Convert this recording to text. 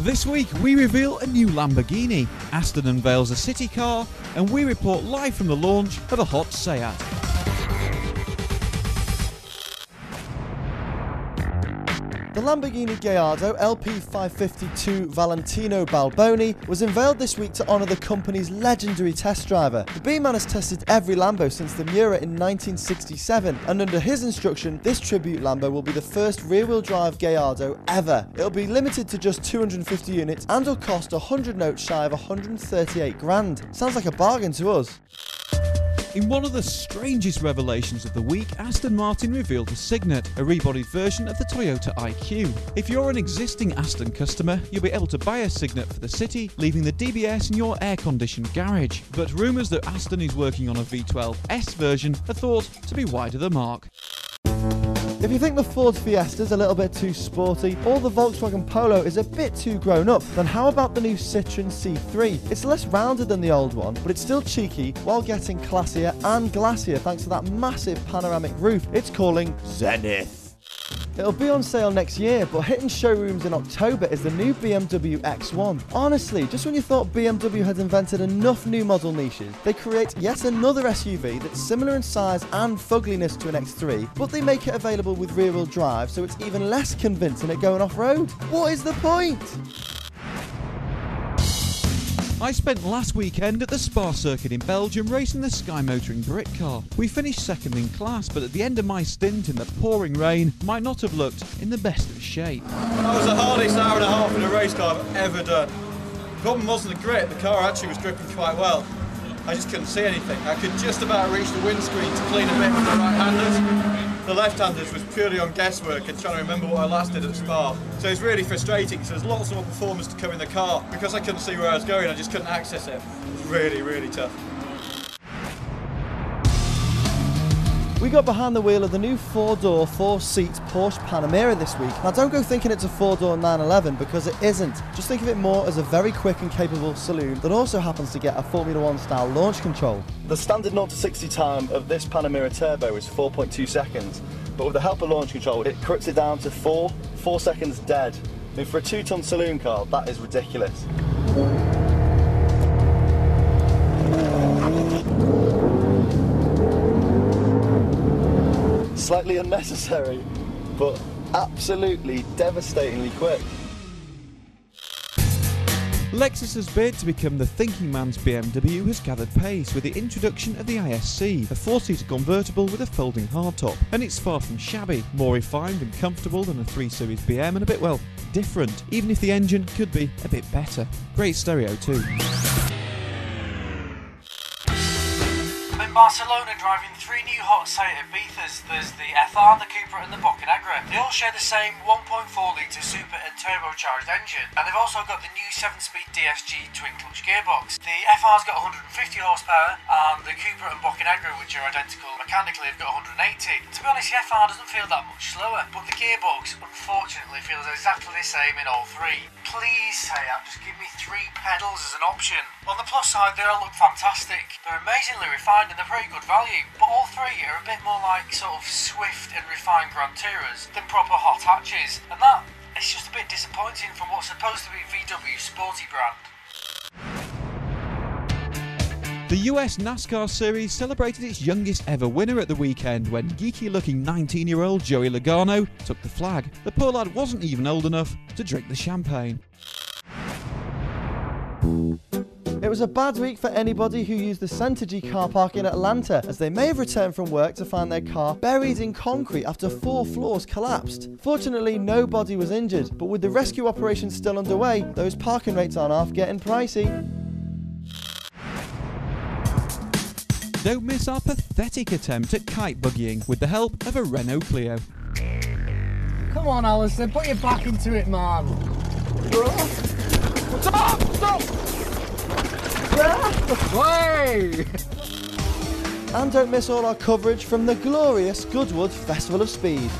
This week we reveal a new Lamborghini, Aston unveils a city car, and we report live from the launch of a hot Seat. The Lamborghini Gallardo LP552 Valentino Balboni was unveiled this week to honour the company's legendary test driver. The B-man has tested every Lambo since the Miura in 1967, and under his instruction, this tribute Lambo will be the first rear-wheel drive Gallardo ever. It'll be limited to just 250 units and will cost 100 notes shy of 138 grand. Sounds like a bargain to us. In one of the strangest revelations of the week, Aston Martin revealed the Cygnet, a rebodied version of the Toyota IQ. If you're an existing Aston customer, you'll be able to buy a Cygnet for the city, leaving the DBS in your air-conditioned garage. But rumours that Aston is working on a V12S version are thought to be wide of the mark. If you think the Ford Fiesta's a little bit too sporty, or the Volkswagen Polo is a bit too grown up, then how about the new Citroen C3? It's less rounded than the old one, but it's still cheeky while getting classier and glassier thanks to that massive panoramic roof it's calling Zenith. It'll be on sale next year, but hitting showrooms in October is the new BMW X1. Honestly, just when you thought BMW had invented enough new model niches, they create yet another SUV that's similar in size and fugliness to an X3, but they make it available with rear-wheel drive, so it's even less convincing at going off-road. What is the point? I spent last weekend at the Spa circuit in Belgium racing the Sky Motoring Brit car. We finished second in class, but at the end of my stint in the pouring rain, might not have looked in the best of shape. That was the hardest hour and a half in a race car I've ever done. The problem wasn't the grip, the car actually was gripping quite well. I just couldn't see anything. I could just about reach the windscreen to clean a bit with the right-handers. The left-handers was purely on guesswork and trying to remember what I last did at Spa. So it's really frustrating because there's lots more performance to come in the car. Because I couldn't see where I was going, I just couldn't access it. It was really, really tough. We got behind the wheel of the new 4-door, 4-seat Porsche Panamera this week. Now don't go thinking it's a 4-door 911 because it isn't. Just think of it more as a very quick and capable saloon that also happens to get a Formula 1 style launch control. The standard 0 to 60 time of this Panamera Turbo is 4.2 seconds, but with the help of launch control it cuts it down to 4 seconds dead. I mean, for a 2-ton saloon car, that is ridiculous. Slightly unnecessary, but absolutely devastatingly quick. Lexus's bid to become the thinking man's BMW has gathered pace with the introduction of the ISC, a 4-seater convertible with a folding hardtop, and it's far from shabby, more refined and comfortable than a 3 Series BM and a bit, well, different, even if the engine could be a bit better. Great stereo too. Barcelona driving 3 new hot Seat Ibizas. There's the FR, the Cupra and the Bocanegra. They all share the same 1.4-litre super and turbocharged engine, and they've also got the new 7-speed DSG twin-clutch gearbox. The FR's got 150 horsepower and the Cupra and Bocanegra, which are identical mechanically, have got 180. To be honest, the FR doesn't feel that much slower, but the gearbox unfortunately feels exactly the same in all 3. Please, Seat, just give me 3 pedals as an option. On the plus side, they all look fantastic. They're amazingly refined and they're pretty good value, but all 3 are a bit more like sort of swift and refined Grand Touras than proper hot hatches, and that is just a bit disappointing from what's supposed to be VW's sporty brand. The US NASCAR Series celebrated its youngest ever winner at the weekend when geeky-looking 19-year-old Joey Logano took the flag. The poor lad wasn't even old enough to drink the champagne. It was a bad week for anybody who used the Centergy car park in Atlanta, as they may have returned from work to find their car buried in concrete after 4 floors collapsed. Fortunately, nobody was injured, but with the rescue operation still underway, those parking rates aren't off getting pricey. Don't miss our pathetic attempt at kite buggying with the help of a Renault Clio. Come on, Alistair, put your back into it, man. Stop! Stop! Way! And don't miss all our coverage from the glorious Goodwood Festival of Speed.